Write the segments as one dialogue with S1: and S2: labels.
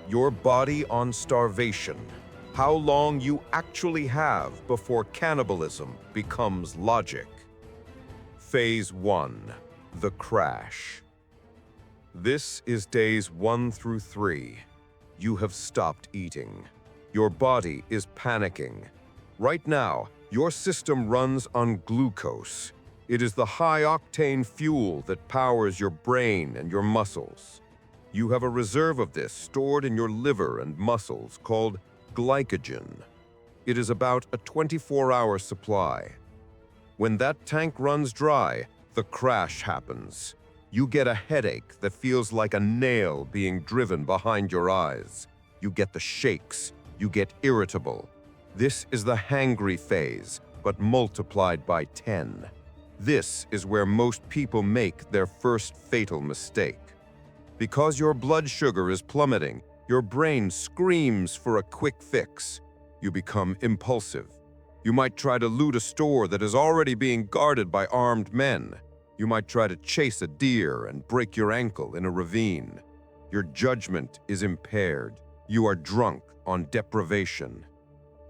S1: Your body on starvation. How long you actually have before cannibalism becomes logic. Phase 1. The crash. This is days 1 through 3. You have stopped eating. Your body is panicking. Right now, your system runs on glucose. It is the high-octane fuel that powers your brain and your muscles. You have a reserve of this stored in your liver and muscles called glycogen. It is about a 24-hour supply. When that tank runs dry, the crash happens. You get a headache that feels like a nail being driven behind your eyes. You get the shakes. You get irritable. This is the hangry phase, but multiplied by 10. This is where most people make their first fatal mistake. Because your blood sugar is plummeting, your brain screams for a quick fix. You become impulsive. You might try to loot a store that is already being guarded by armed men. You might try to chase a deer and break your ankle in a ravine. Your judgment is impaired. You are drunk on deprivation.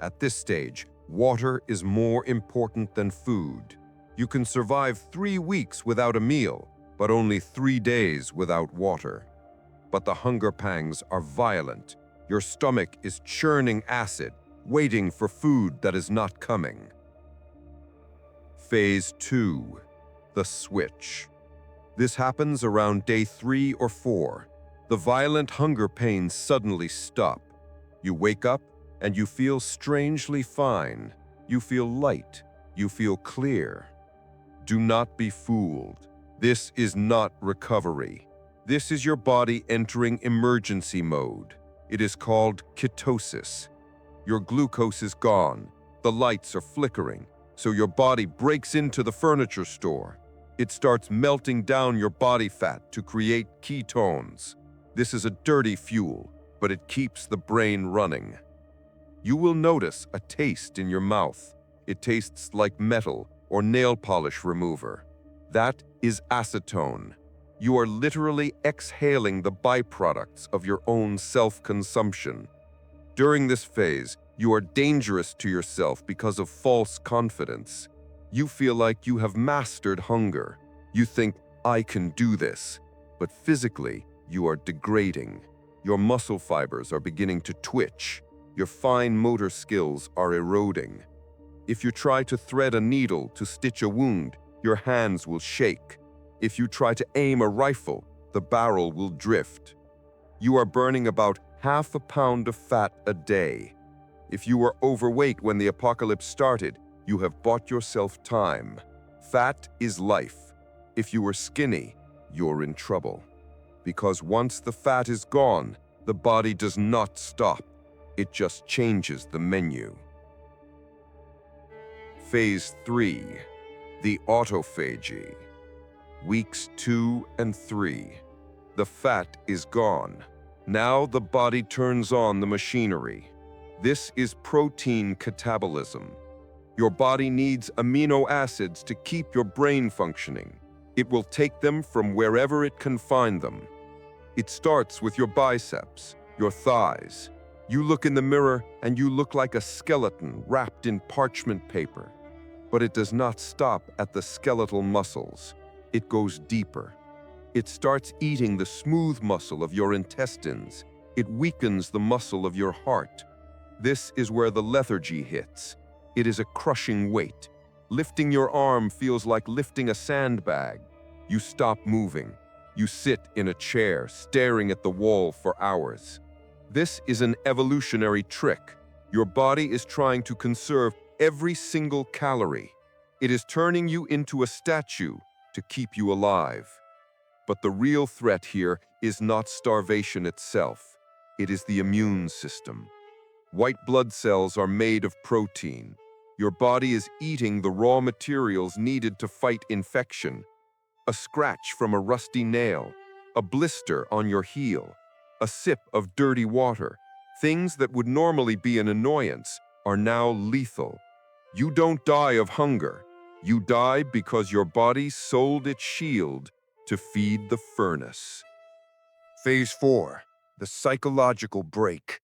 S1: At this stage, water is more important than food. You can survive 3 weeks without a meal, but only 3 days without water. But the hunger pangs are violent. Your stomach is churning acid, waiting for food that is not coming. Phase 2. The switch. This happens around day 3 or 4. The violent hunger pains suddenly stop. You wake up and you feel strangely fine. You feel light. You feel clear. Do not be fooled. This is not recovery. This is your body entering emergency mode. It is called ketosis. Your glucose is gone. The lights are flickering, so your body breaks into the furniture store. It starts melting down your body fat to create ketones. This is a dirty fuel, but it keeps the brain running. You will notice a taste in your mouth. It tastes like metal or nail polish remover. That is acetone. You are literally exhaling the byproducts of your own self-consumption. During this phase, you are dangerous to yourself because of false confidence. You feel like you have mastered hunger. You think, I can do this. But physically, you are degrading. Your muscle fibers are beginning to twitch. Your fine motor skills are eroding. If you try to thread a needle to stitch a wound, your hands will shake. If you try to aim a rifle, the barrel will drift. You are burning about half a pound of fat a day. If you were overweight when the apocalypse started, you have bought yourself time. Fat is life. If you were skinny, you're in trouble. Because once the fat is gone, the body does not stop. It just changes the menu. Phase 3. The autophagy. Weeks 2 and 3. The fat is gone. Now the body turns on the machinery. This is protein catabolism. Your body needs amino acids to keep your brain functioning. It will take them from wherever it can find them. It starts with your biceps, your thighs. You look in the mirror and you look like a skeleton wrapped in parchment paper. But it does not stop at the skeletal muscles. It goes deeper. It starts eating the smooth muscle of your intestines. It weakens the muscle of your heart. This is where the lethargy hits. It is a crushing weight. Lifting your arm feels like lifting a sandbag. You stop moving. You sit in a chair, staring at the wall for hours. This is an evolutionary trick. Your body is trying to conserve every single calorie. It is turning you into a statue to keep you alive. But the real threat here is not starvation itself. It is the immune system. White blood cells are made of protein. Your body is eating the raw materials needed to fight infection. A scratch from a rusty nail, a blister on your heel, a sip of dirty water. Things that would normally be an annoyance are now lethal. You don't die of hunger. You die because your body sold its shield to feed the furnace. Phase 4. the psychological break.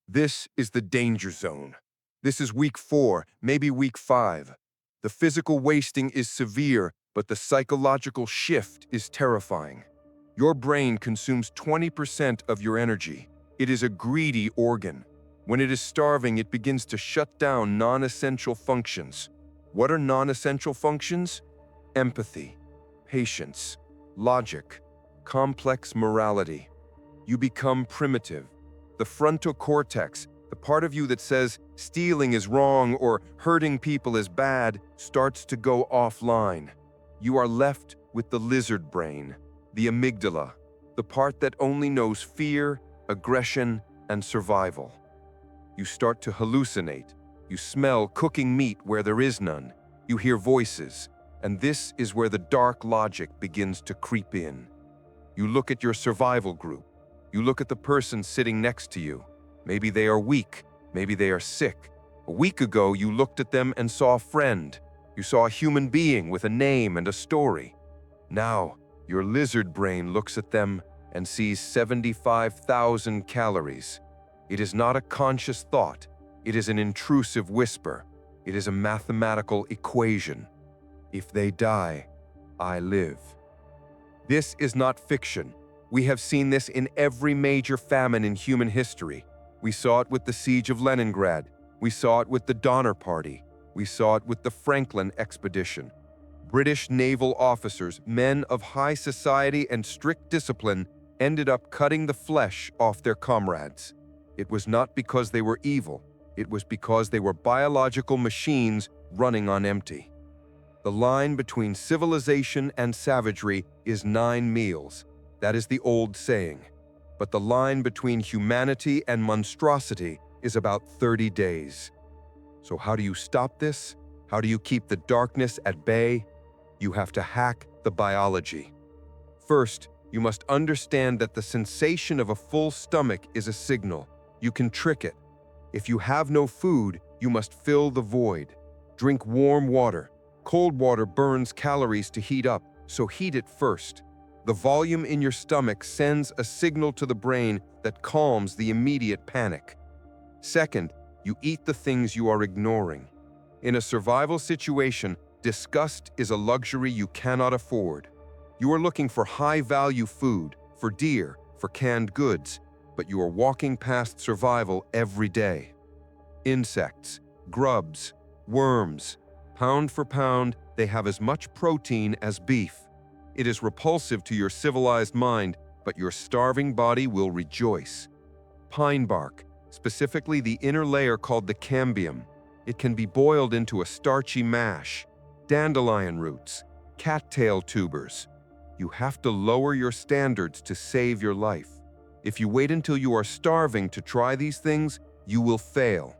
S1: This is the danger zone. This is week 4, maybe week 5. The physical wasting is severe, but the psychological shift is terrifying. Your brain consumes 20% of your energy. It is a greedy organ. When it is starving, it begins to shut down non-essential functions. What are non-essential functions? Empathy, patience, logic, complex morality. You become primitive. The frontal cortex, the part of you that says stealing is wrong or hurting people is bad, starts to go offline. You are left with the lizard brain, the amygdala, the part that only knows fear, aggression, and survival. You start to hallucinate. You smell cooking meat where there is none. You hear voices, and this is where the dark logic begins to creep in. You look at your survival group. You look at the person sitting next to you. Maybe they are weak. Maybe they are sick. A week ago, you looked at them and saw a friend. You saw a human being with a name and a story. Now, your lizard brain looks at them and sees 75,000 calories. It is not a conscious thought. It is an intrusive whisper. It is a mathematical equation. If they die, I live. This is not fiction. We have seen this in every major famine in human history. We saw it with the siege of Leningrad. We saw it with the Donner Party. We saw it with the Franklin expedition. British naval officers, men of high society and strict discipline, ended up cutting the flesh off their comrades. It was not because they were evil. It was because they were biological machines running on empty. The line between civilization and savagery is 9 meals. That is the old saying. But the line between humanity and monstrosity is about 30 days. So how do you stop this? How do you keep the darkness at bay? You have to hack the biology. First, you must understand that the sensation of a full stomach is a signal. You can trick it. If you have no food, you must fill the void. Drink warm water. Cold water burns calories to heat up, so heat it first. The volume in your stomach sends a signal to the brain that calms the immediate panic. Second, you eat the things you are ignoring. In a survival situation, disgust is a luxury you cannot afford. You are looking for high-value food, for deer, for canned goods, but you are walking past survival every day. Insects, grubs, worms. Pound for pound, they have as much protein as beef. It is repulsive to your civilized mind, but your starving body will rejoice. Pine bark, specifically the inner layer called the cambium. It can be boiled into a starchy mash. Dandelion roots, cattail tubers. You have to lower your standards to save your life. If you wait until you are starving to try these things, you will fail.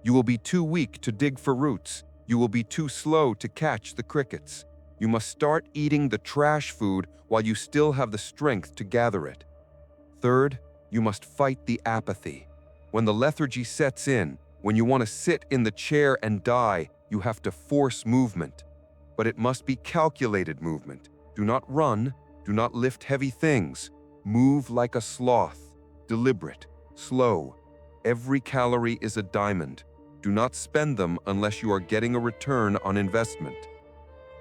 S1: You will be too weak to dig for roots. You will be too slow to catch the crickets. You must start eating the trash food while you still have the strength to gather it. Third, you must fight the apathy. When the lethargy sets in, when you want to sit in the chair and die, you have to force movement. But it must be calculated movement. Do not run. Do not lift heavy things. Move like a sloth. Deliberate. Slow. Every calorie is a diamond. Do not spend them unless you are getting a return on investment.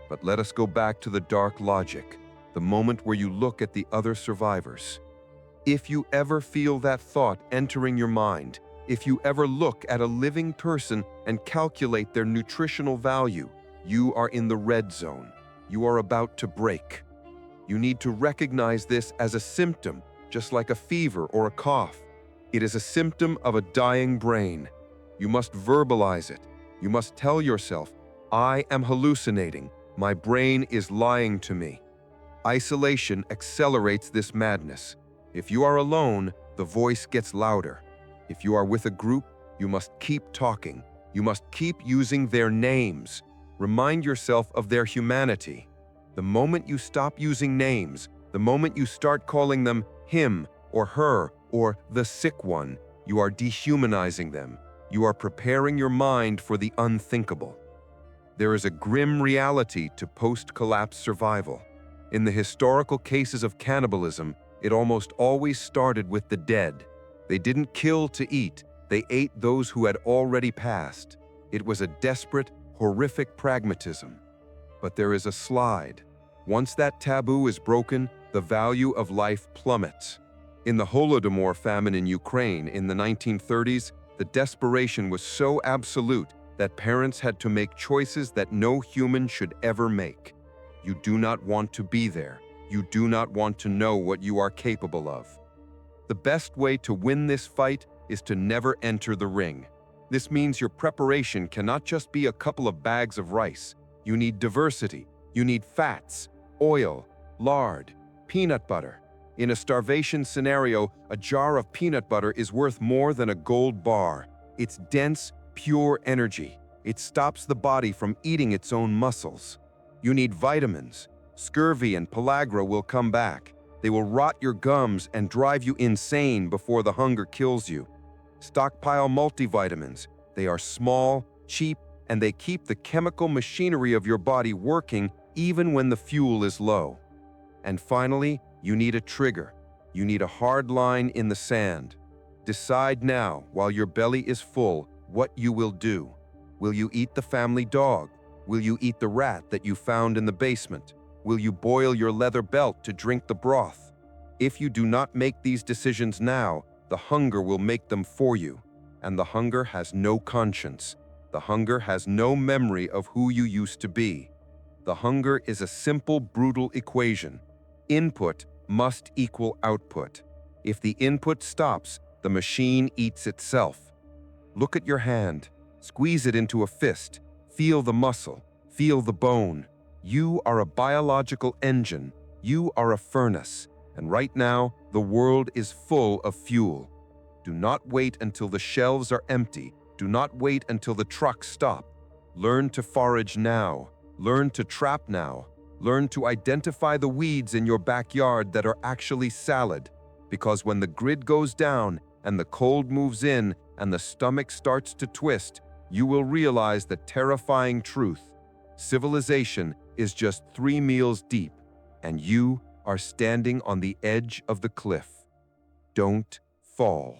S1: But let us go back to the dark logic, the moment where you look at the other survivors. If you ever feel that thought entering your mind, if you ever look at a living person and calculate their nutritional value, you are in the red zone. You are about to break. You need to recognize this as a symptom, just like a fever or a cough. It is a symptom of a dying brain. You must verbalize it. You must tell yourself, I am hallucinating. My brain is lying to me. Isolation accelerates this madness. If you are alone, the voice gets louder. If you are with a group, you must keep talking. You must keep using their names. Remind yourself of their humanity. The moment you stop using names, the moment you start calling them him or her or the sick one, you are dehumanizing them. You are preparing your mind for the unthinkable. There is a grim reality to post-collapse survival. In the historical cases of cannibalism, It almost always started with the dead. They didn't kill to eat, they ate those who had already passed. It was a desperate, horrific pragmatism. But there is a slide. Once that taboo is broken, the value of life plummets. In the Holodomor famine in Ukraine in the 1930s, the desperation was so absolute that parents had to make choices that no human should ever make. You do not want to be there. You do not want to know what you are capable of. The best way to win this fight is to never enter the ring. This means your preparation cannot just be a couple of bags of rice. You need diversity. You need fats, oil, lard, peanut butter. In a starvation scenario, a jar of peanut butter is worth more than a gold bar. It's dense, pure energy. It stops the body from eating its own muscles. You need vitamins. Scurvy and pellagra will come back. They will rot your gums and drive you insane before the hunger kills you. Stockpile multivitamins. They are small, cheap, and they keep the chemical machinery of your body working even when the fuel is low. And finally, you need a trigger. You need a hard line in the sand. Decide now, while your belly is full, what you will do. Will you eat the family dog? Will you eat the rat that you found in the basement? Will you boil your leather belt to drink the broth? If you do not make these decisions now, the hunger will make them for you. And the hunger has no conscience. The hunger has no memory of who you used to be. The hunger is a simple, brutal equation. Input must equal output. If the input stops, the machine eats itself. Look at your hand. Squeeze it into a fist. Feel the muscle. Feel the bone. You are a biological engine. You are a furnace. And right now, the world is full of fuel. Do not wait until the shelves are empty. Do not wait until the trucks stop. Learn to forage now. Learn to trap now. Learn to identify the weeds in your backyard that are actually salad. Because when the grid goes down and the cold moves in and the stomach starts to twist, you will realize the terrifying truth. Civilization is just 3 meals deep, and you are standing on the edge of the cliff. Don't fall.